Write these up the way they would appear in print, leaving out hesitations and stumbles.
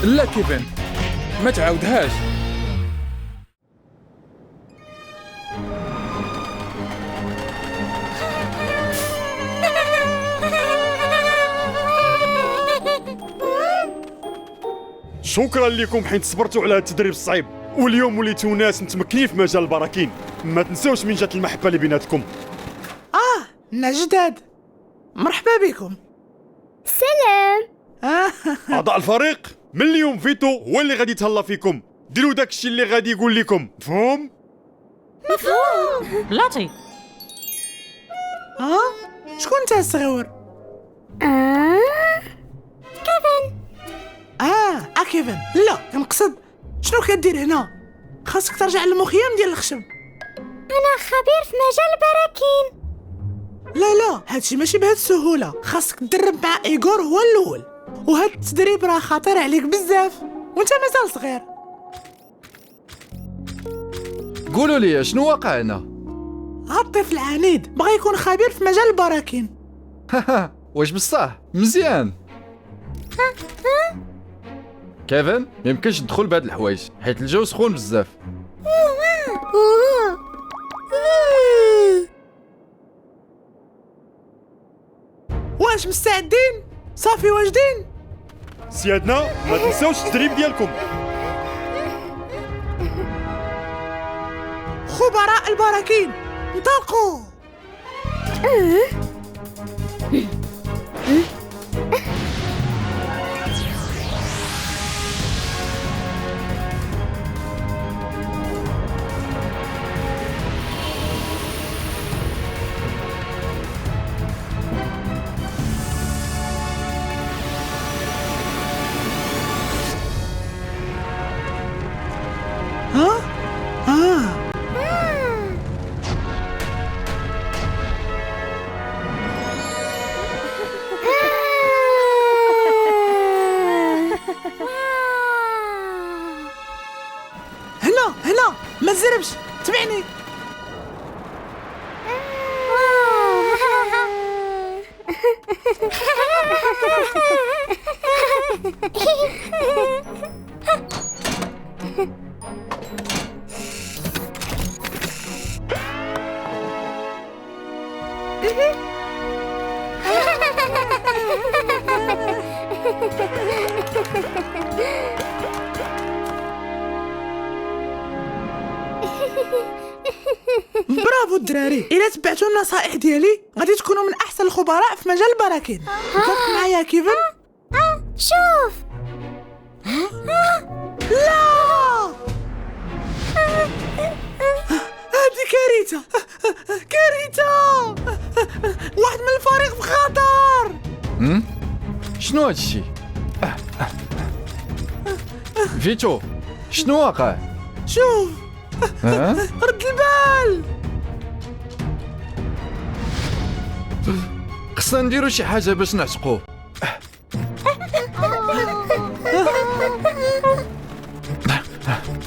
لا كيفن، ما تعاودهاش. شكرا لكم حين صبرتوا على هذا التدريب الصعيب، واليوم وليتوا ناس متمكنين في مجال البراكين. ما تنساوش من جات المحبه اللي بيناتكم. جداد، مرحبا بكم. سلام. اعضاء الفريق، من اليوم فيتو هو اللي غادي يتهلا فيكم. ديروا داك الشيء اللي غادي يقول لكم، مفهوم؟ بلاتي. شكون انت الصغير؟ كيفن. لا كنقصد شنو كدير هنا؟ خاصك ترجع للمخيم ديال الخشب. أنا خبير في مجال البراكين. لا هادشي ماشي بهاد السهوله. خاصك تدرب مع ايغور هو الاول، وهاد التدريب راه خطير عليك بزاف وانت مازال صغير. قولوا لي شنو واقع هنا؟ هاد الطفل عنيد بغى يكون خبير في مجال البراكين. واش بصح مزيان؟ كيفن، ميمكنش تدخل بهاد الحوايج حيت الجو سخون بزاف. واش مستعدين؟ صافي واجدين؟ سيادنا ما تنساوش التدريب ديالكم. خبراء البراكين انطلقوا. هنا ما تزربش، تبعني. برافو الدراري، إلا تبعتوا النصائح ديالي غادي تكونوا من أحسن الخبراء في مجال البراكين. متفق معايا كيفن؟ شوف. لا، هادي كارثة. واحد من الفريق في خطر. شنو هادشي؟ فيتو، شنو واقع؟ شوف، رد البال. خصنا نديرو شي حاجة باش نعتقوه.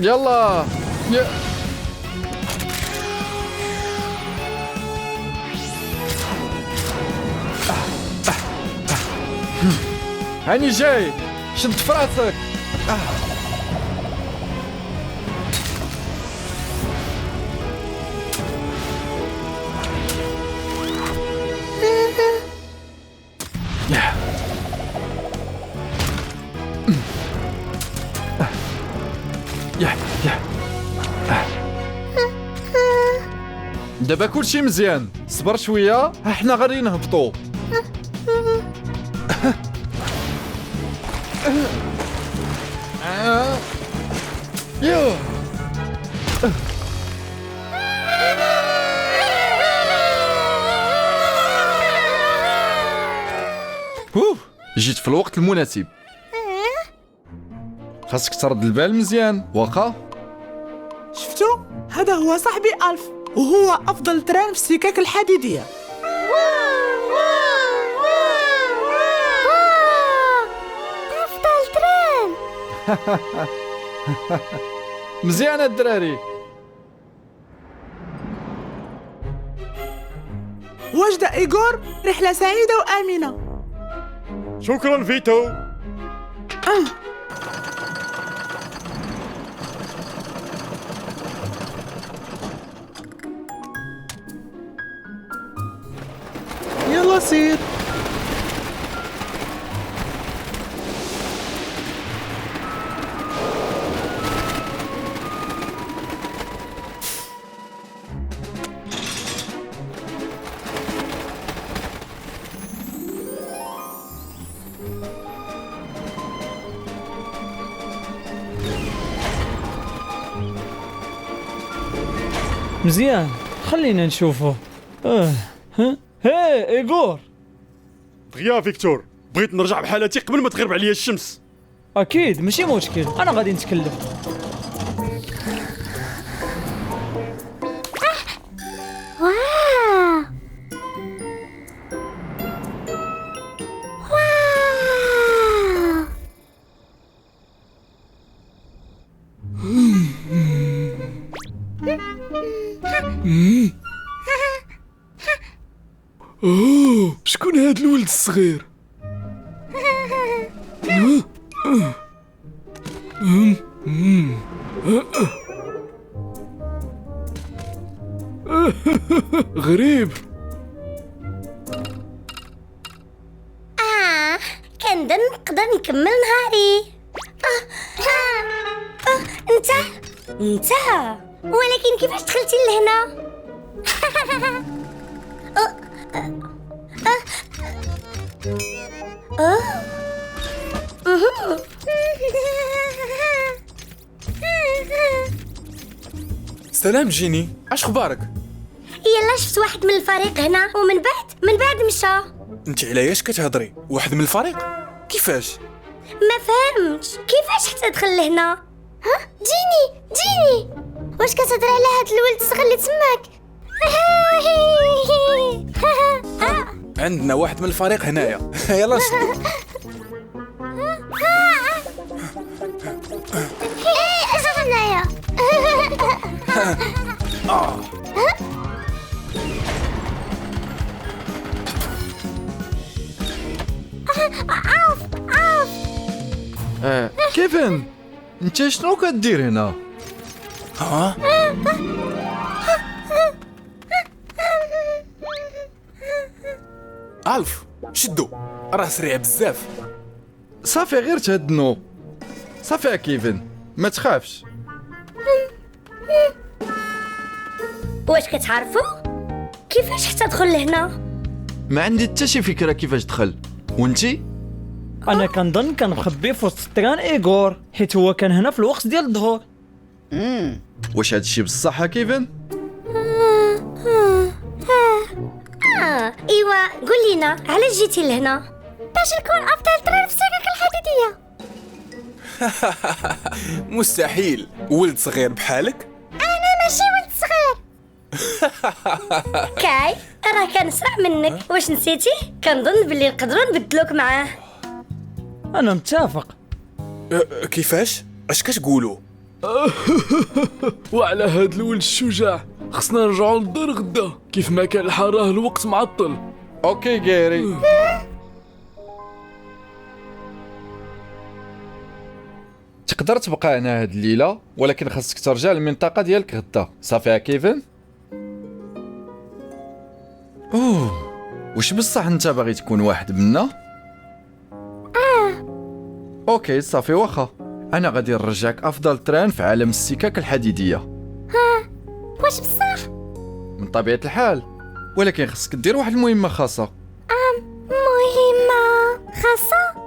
يلا هاني جاي، شد فراسك. دابا كلشي مزيان، صبر شويه حنا غادي نهبطوا. يو جيت في الوقت المناسب. خاصك ترد البال مزيان واخا. شفتوا؟ هذا هو صاحبي ألف، وهو أفضل تران في السكك الحديدية. أفضل تران. مزيانة الدراري. واجدة إيغور، رحلة سعيدة وآمنة. شكرا فيتو. بسيط. مزيان، خلينا نشوفه. ها إيغور. دغيا فيكتور، بغيت نرجع بحالتي قبل ما تغرب عليا الشمس. أكيد ماشي مشكل، أنا غادي نتكلم. واو واو شكون هاد الولد الصغير؟ غريب. كنظن نقدر نكمل نهاري. انت ولكن كيفاش دخلتي لهنا؟ سلام جيني، اش خبارك؟ يلا شفت واحد من الفريق هنا ومن بعد مشى. انت علاش كتهضري؟ واحد من الفريق؟ كيفاش؟ ما فهمتش كيفاش حتى دخل لهنا. ها جيني واش كتهضر على هاد الولد الصغير اللي تماك؟ عندنا واحد من الفريق هنايا. يلا شدو. اجا هنايا. كيفن انت شنو كدير هنا؟ ها؟ ألف شدو، راه سريع بزاف. صافي غير تهدنو. صافي يا كيفن ما تخافش. واش كتعرفوا كيفاش حتى دخل لهنا؟ ما عندي حتى شي فكره كيفاش دخل. وانتي؟ أنا كنظن كان مخبي في وسط الطران إيغور، حيت هو كان هنا في الوقت ديال الظهور. واش هادشي بصح يا كيفن؟ ايوا قول لينا علاش جيتي لهنا؟ باش نكون افضل طرير في السكك الحديديه. مستحيل، ولد صغير بحالك. انا ماشي ولد صغير. كاي راه كان اسرع منك، واش نسيتي؟ كنظن باللي نقدروا نبدلوك معاه. أنا متفق. كيفاش؟ اش كتقولوا؟ وعلى هاد الولد الشجاع خصنا نرجعو للدار غدا، كيف ما كان الحال راه الوقت معطل. اوكي جيري. تقدر تبقى هنا هاد الليله، ولكن خاصك ترجع للمنطقه ديالك غدا. صافي يا كيفن؟ واش بصح انت باغي تكون واحد منا؟ اوكي صافي واخا، انا غادي نرجعك افضل تران في عالم السكك الحديديه. واش بصح؟ من طبيعه الحال، ولكن خاصك دير واحد المهمه خاصه. مهمه خاصه؟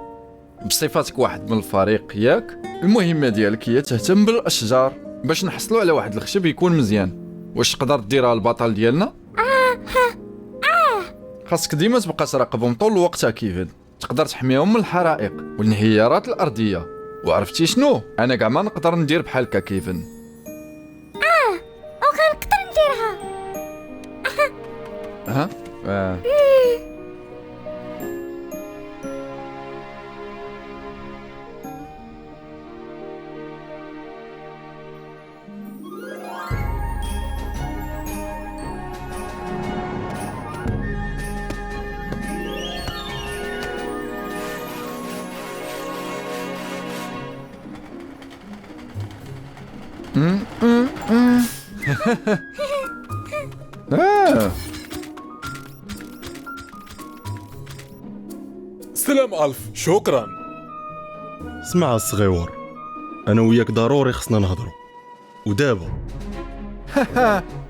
بصفتك واحد من الفريق ياك، المهمه ديالك هي تهتم بالاشجار باش نحصلوا على واحد الخشب يكون مزيان. واش تقدر ديرها البطل ديالنا؟ خاصك ديما تبقى تراقبهم طول الوقت يا كيفن. تقدر تحميهم من الحرائق والانهيارات الارضيه. وعرفتي شنو؟ انا كاع ما نقدر ندير بحالك يا كيفن. وغنقدر نديرها. ها؟ سلام ألف، شكرا. اسمع الصغيور، انا وياك ضروري خصنا نهضروا. ودابا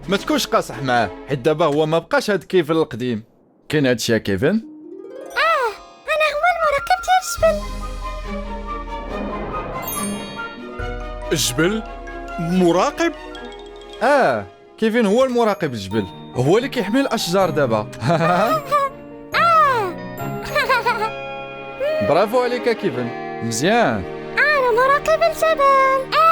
ما تكونش قاصح معاه، حيت دابا هو ما بقاش هاد كيفن القديم. كاين هادشي يا كيفن؟ انا هو المراقب ديال الجبل. الجبل؟ مراقب؟ كيفن هو المراقب الجبل، هو اللي كيحمي الاشجار دابا. برافو عليك يا كيفن، مزيان. انا مراقب الجبل.